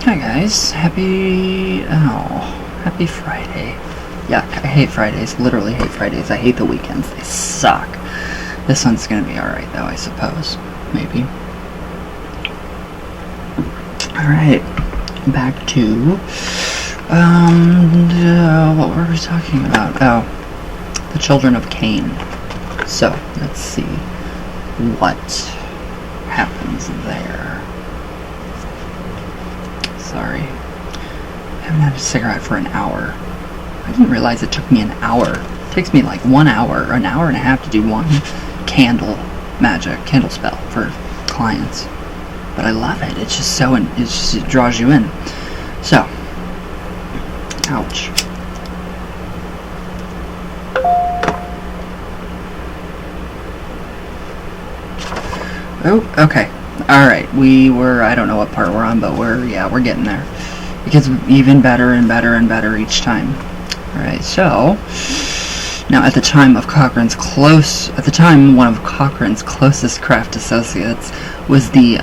Hi guys, happy Friday. Yuck, I hate Fridays, literally hate Fridays. I hate the weekends, they suck. This one's gonna be alright though, I suppose. Maybe. Alright, back to, what were we talking about? Oh, the children of Cain. So, let's see what happens there. Sorry. I haven't had a cigarette for an hour. I didn't realize it took me an hour. It takes me like 1 hour or an hour and a half to do one candle spell for clients. But I love it. It's just so, it draws you in. So, ouch. Oh, okay. Alright, I don't know what part we're on, but we're getting there. It gets even better and better and better each time. Alright, so, now at the time, one of Cochrane's closest craft associates was the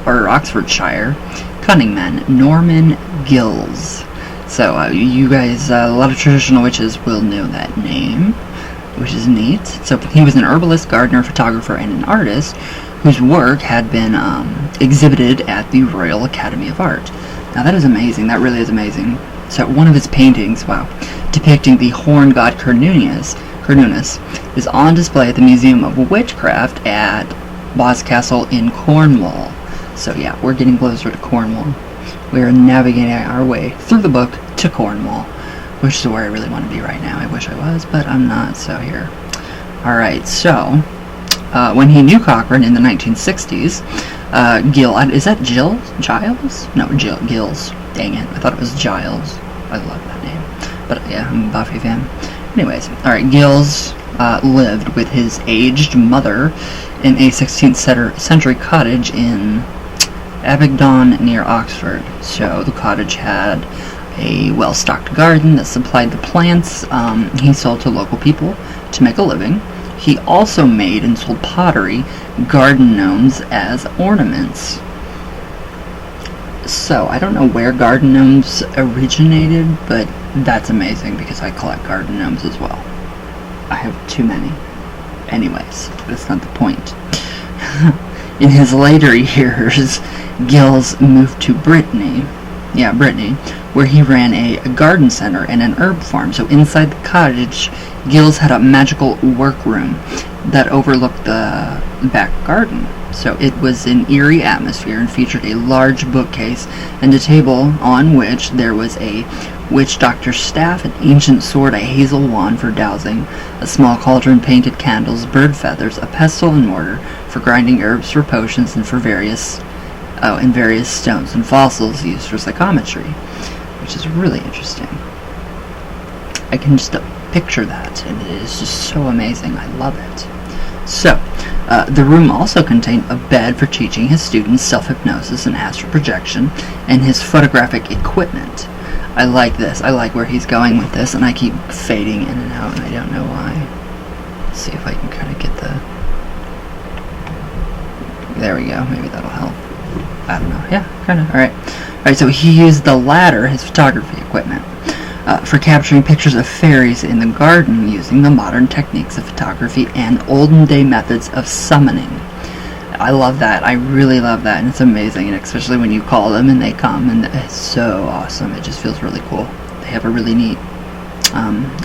Oxfordshire cunning man, Norman Gills. So, you guys, a lot of traditional witches will know that name, which is neat. So, he was an herbalist, gardener, photographer, and an artist whose work had been exhibited at the Royal Academy of Art. Now that is amazing, that really is amazing. So one of his paintings, depicting the horn god Cernunnos, is on display at the Museum of Witchcraft at Boscastle in Cornwall. So yeah, we're getting closer to Cornwall. We're navigating our way through the book to Cornwall, which is where I really want to be right now. I wish I was, but I'm not, so here. Alright, so when he knew Cochrane in the 1960s, is that Giles? No, Gills. Dang it, I thought it was Giles. I love that name. But yeah, I'm a Buffy fan. Anyways, alright, Gills lived with his aged mother in a 16th century cottage in Abingdon near Oxford. So the cottage had a well-stocked garden that supplied the plants he sold to local people to make a living. He also made and sold pottery, garden gnomes as ornaments. So, I don't know where garden gnomes originated, but that's amazing because I collect garden gnomes as well. I have too many. Anyways, that's not the point. In his later years, Gills moved to Brittany, where he ran a garden center and an herb farm. So inside the cottage, Gills had a magical workroom that overlooked the back garden. So it was an eerie atmosphere and featured a large bookcase and a table on which there was a witch doctor's staff, an ancient sword, a hazel wand for dowsing, a small cauldron, painted candles, bird feathers, a pestle and mortar for grinding herbs for potions, and various stones and fossils used for psychometry, which is really interesting. I can just picture that, and it is just so amazing. I love it. So, the room also contained a bed for teaching his students self-hypnosis and astral projection, and his photographic equipment. I like this. I like where he's going with this, and I keep fading in and out, and I don't know why. Let's see if I can kind of get the... There we go. Maybe that'll help. I don't know. Yeah, kind of. Alright, so he used the latter, his photography equipment, for capturing pictures of fairies in the garden using the modern techniques of photography and olden-day methods of summoning. I love that. I really love that, and it's amazing, and especially when you call them and they come, and it's so awesome. It just feels really cool. They have a really neat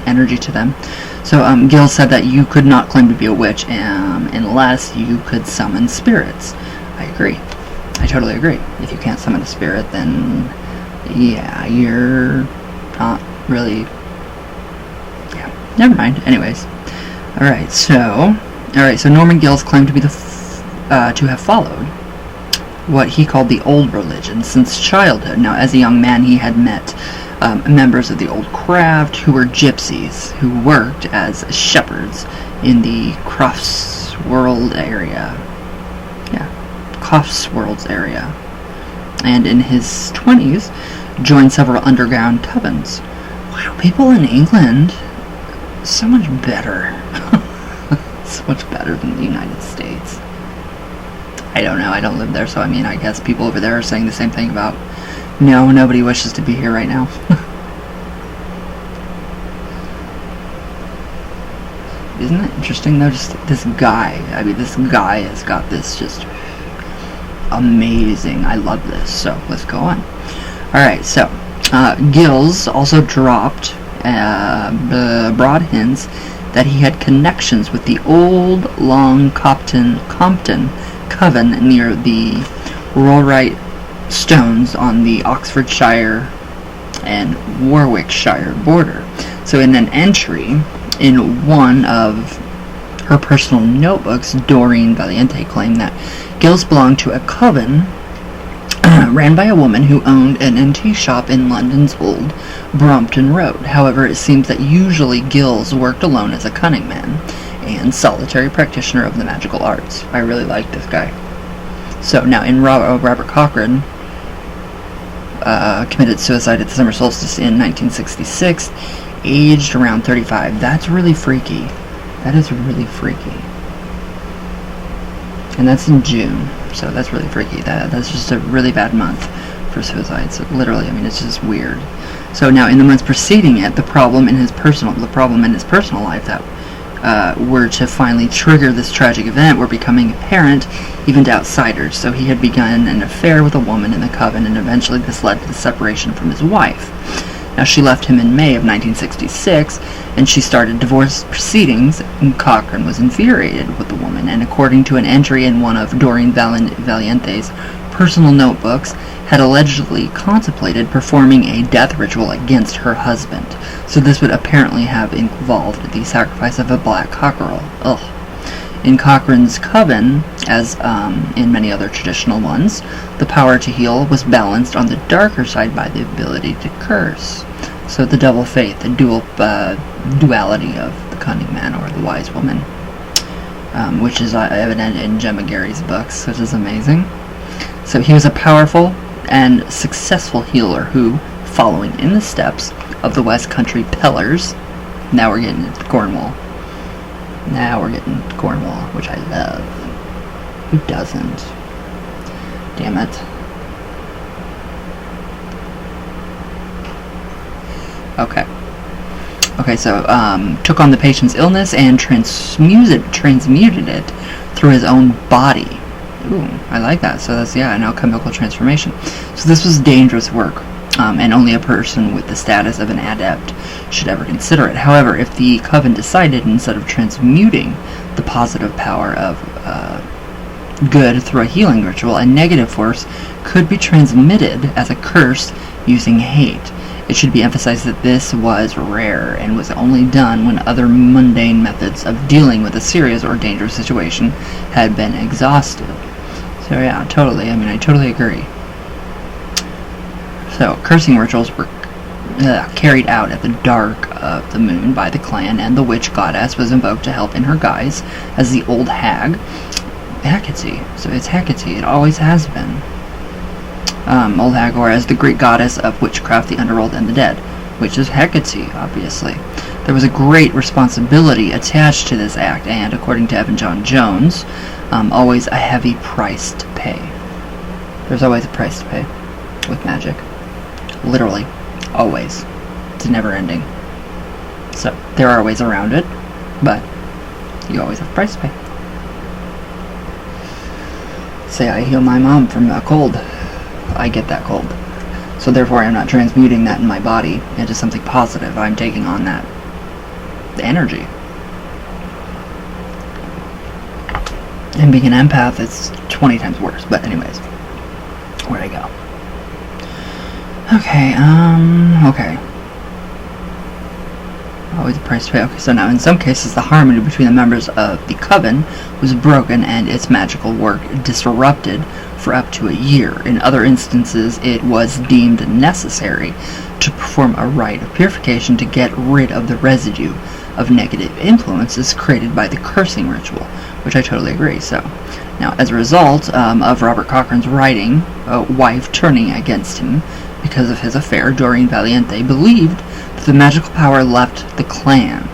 energy to them. So Gil said that you could not claim to be a witch unless you could summon spirits. I agree. I totally agree. If you can't summon a spirit, then yeah, you're not really... Yeah, never mind. Anyways. Alright, so Norman Gills claimed to be to have followed what he called the old religion since childhood. Now, as a young man, he had met members of the old craft who were gypsies who worked as shepherds in the Croftsworld area. And in his 20s, joined several underground covens. Wow, people in England, so much better. So much better than the United States. I don't know. I don't live there, so I mean, I guess people over there are saying the same thing about, no, nobody wishes to be here right now. Isn't it interesting, though? Just this guy. I mean, this guy has got this just amazing. I love this. So, let's go on. Alright, so, Gills also dropped broad hints that he had connections with the old Long Compton coven near the Rollright Stones on the Oxfordshire and Warwickshire border. So in an entry in one of her personal notebooks, Doreen Valiente claimed that Gills belonged to a coven ran by a woman who owned an antique shop in London's Old Brompton Road. However, it seems that usually Gills worked alone as a cunning man and solitary practitioner of the magical arts. I really like this guy. So now, in Robert Cochrane committed suicide at the summer solstice in 1966, aged around 35. That's really freaky. That is really freaky. And that's in June, so that's really freaky. That's just a really bad month for suicides. So literally, I mean, it's just weird. So now, in the months preceding it, the problem in his personal life that were to finally trigger this tragic event were becoming apparent even to outsiders. So he had begun an affair with a woman in the coven, and eventually this led to the separation from his wife. Now, she left him in May of 1966, and she started divorce proceedings, and Cochrane was infuriated with the woman, and according to an entry in one of Doreen Valiente's personal notebooks, had allegedly contemplated performing a death ritual against her husband. So this would apparently have involved the sacrifice of a black cockerel. Ugh. In Cochrane's coven, as in many other traditional ones, the power to heal was balanced on the darker side by the ability to curse. So the double faith, the duality of the cunning man or the wise woman, which is evident in Gemma Gary's books, which is amazing. So he was a powerful and successful healer who, following in the steps of the West Country Pillars, now we're getting into Cornwall. Which I love. Who doesn't? Damn it. Okay, so, took on the patient's illness and transmuted it through his own body. Ooh, I like that. So that's, an alchemical transformation. So this was dangerous work, and only a person with the status of an adept should ever consider it. However, if the coven decided, instead of transmuting the positive power of good through a healing ritual, a negative force could be transmitted as a curse using hate. It should be emphasized that this was rare and was only done when other mundane methods of dealing with a serious or dangerous situation had been exhausted. So yeah, totally. I mean, I totally agree. So, cursing rituals were carried out at the dark of the moon by the clan, and the witch goddess was invoked to help in her guise as the old hag, Hecate. So it's Hecate. It always has been. Old hag, or as the Greek goddess of witchcraft, the underworld, and the dead, which is Hecate, obviously. There was a great responsibility attached to this act, and, according to Evan John Jones, always a heavy price to pay. There's always a price to pay with magic. Literally. Always. It's never ending. So, there are ways around it, but you always have a price to pay. Say I heal my mom from a cold. I get that cold. So therefore I'm not transmuting that in my body into something positive. I'm taking on that energy. And being an empath, it's 20 times worse. But anyways, where'd I go? Okay. Always a price to pay. Okay, so now in some cases the harmony between the members of the coven was broken and its magical work disrupted for up to a year. In other instances, it was deemed necessary to perform a rite of purification to get rid of the residue of negative influences created by the cursing ritual, which I totally agree. So, now as a result of Robert Cochrane's writing, a wife turning against him because of his affair, Doreen Valiente believed that the magical power left the clan.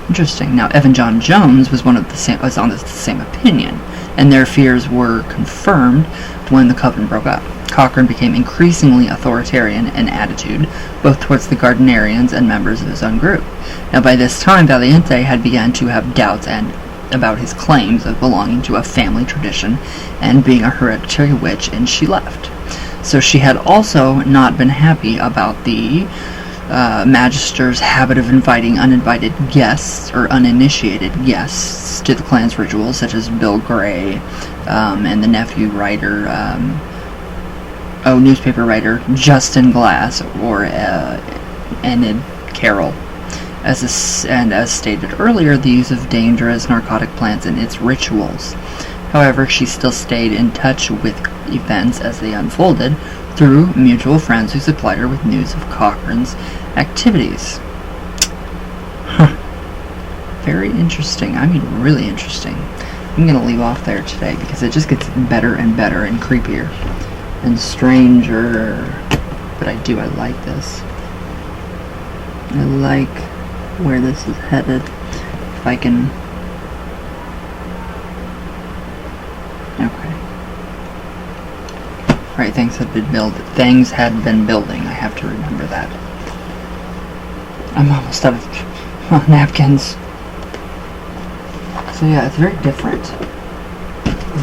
Interesting. Now, Evan John Jones was on the same opinion. and their fears were confirmed when the coven broke up. Cochrane became increasingly authoritarian in attitude, both towards the Gardnerians and members of his own group. Now, by this time, Valiente had begun to have doubts about his claims of belonging to a family tradition and being a hereditary witch, and she left. So she had also not been happy about the Magister's habit of inviting uninvited guests or uninitiated guests to the clan's rituals, such as Bill Gray and the nephew writer, newspaper writer Justin Glass, or Enid Carroll. As stated earlier, the use of dangerous narcotic plants in its rituals. However, she still stayed in touch with events as they unfolded through mutual friends who supplied her with news of Cochrane's activities. Very interesting. I mean, really interesting. I'm going to leave off there today because it just gets better and better and creepier and stranger. But I like this. I like where this is headed. If I can... Okay. Right, things had been building. I have to remember that. I'm almost out of napkins. So yeah, it's very different.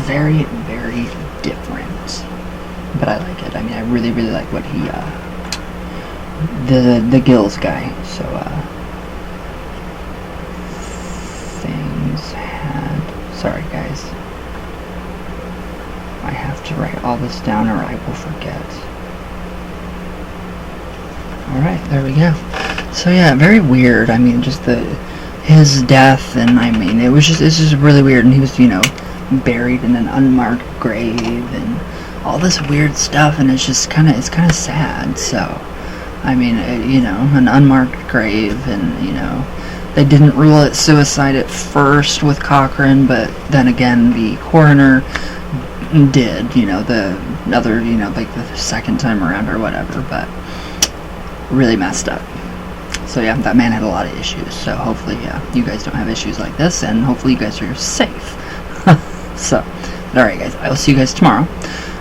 Very, very different. But I like it. I mean, I really, really like what he, the Gills guy. So, things had... Sorry, guys. I have to write all this down or I will forget. Alright, there we go. So yeah, very weird. I mean, just his death, and I mean, it's just really weird. And he was, buried in an unmarked grave, and all this weird stuff, and it's just kind of sad. So, I mean, an unmarked grave, and they didn't rule it suicide at first with Cochrane, but then again, the coroner did, the other, like the second time around or whatever, but really messed up. So yeah, that man had a lot of issues, so hopefully, you guys don't have issues like this, and hopefully you guys are safe. So, alright guys, I will see you guys tomorrow.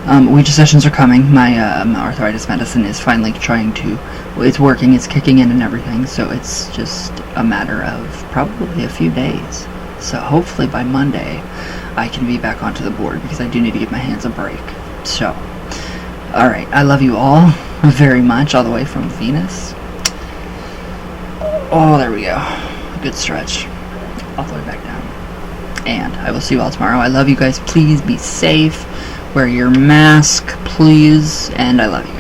Ouija sessions are coming. My arthritis medicine is finally it's working, it's kicking in and everything, so it's just a matter of probably a few days. So hopefully by Monday, I can be back onto the board, because I do need to give my hands a break. So, alright, I love you all very much, all the way from Venus. Oh, there we go. Good stretch. All the way back down. And I will see you all tomorrow. I love you guys. Please be safe. Wear your mask, please. And I love you.